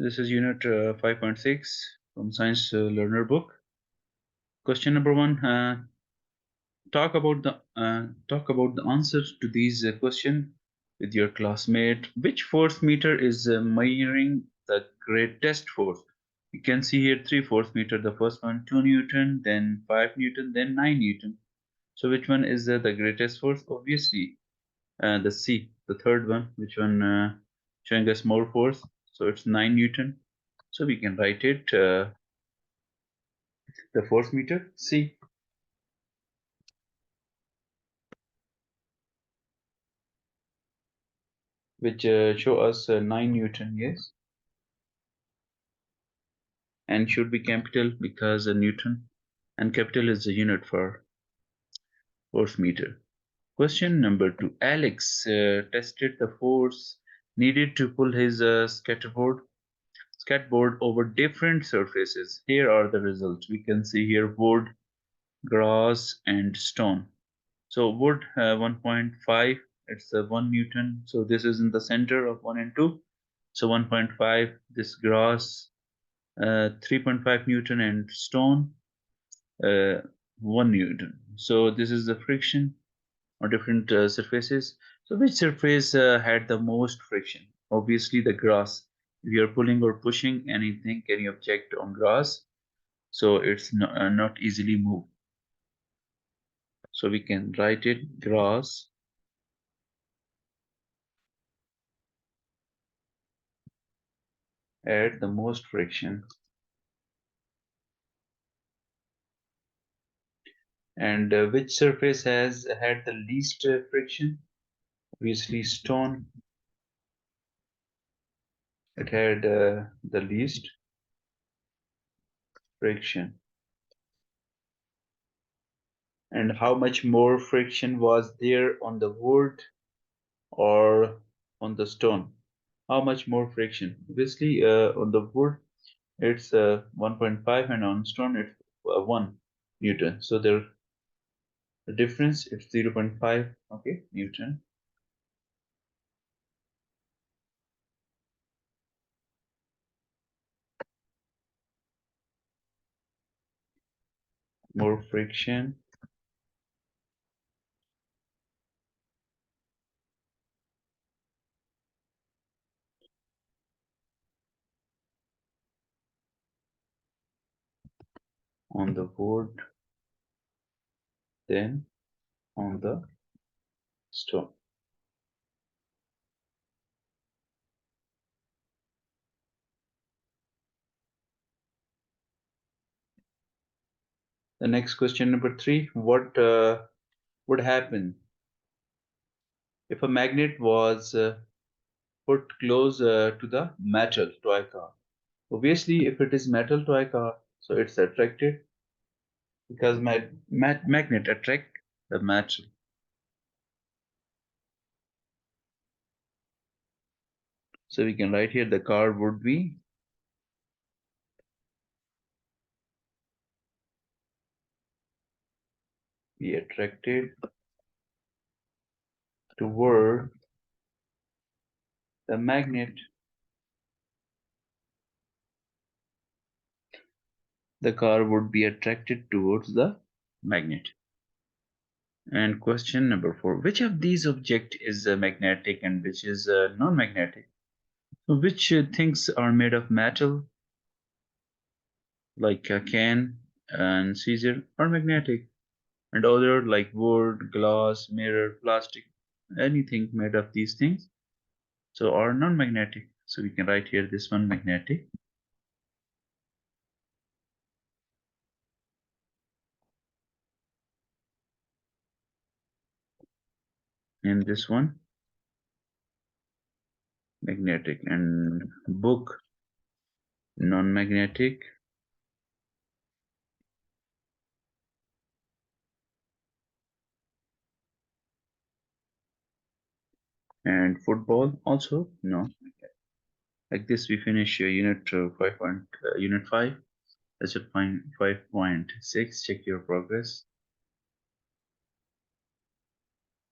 This is unit 5.6 from Science Learner book. Question number 1. Talk about the answers to these question with your classmate. Which force meter is measuring the greatest force? You can see here 3 force meter. The first one 2 Newton, then 5 Newton, then 9 Newton. So which one is the greatest force? Obviously, the C, the third one. Which one showing us more force? So it's 9 Newton. So we can write it the force meter C, which show us 9 Newton, yes, and should be capital because Newton and capital is the unit for force meter. Question number 2. Alex tested the force needed to pull his skateboard over different surfaces. Here are the results. We can see here wood, grass, and stone. So wood 1.5, it's 1 Newton. So this is in the center of 1 and 2. So 1.5, this grass 3.5 Newton, and stone 1 Newton. So this is the friction on different surfaces. So which surface had the most friction? Obviously the grass. If you are pulling or pushing anything, any object on grass, so it's not easily moved. So we can write it grass at the most friction. And which surface has had the least friction? Obviously stone. It had the least friction. And how much more friction was there on the wood or on the stone? How much more friction? Obviously on the wood it's 1.5, and on stone it's 1 Newton. So the difference is 0.5, okay, Newton. More friction on the wood than on the stone. The next question, number 3. What would happen if a magnet was put close to the metal to a car? Obviously, if it is metal to a car, so it's attracted because magnet attract the metal. So we can write here the car would be attracted toward the magnet. The car would be attracted towards the magnet. And question number 4. Which of these objects is magnetic and which is non-magnetic? So which things are made of metal, like a can and scissor, are magnetic? And other like wood, glass, mirror, plastic, anything made of these things, so are non-magnetic. So we can write here this one magnetic, and this one magnetic, and book non-magnetic, and football also no. Like this we finish unit 5. Unit 5. That's a 5.6. Check your progress.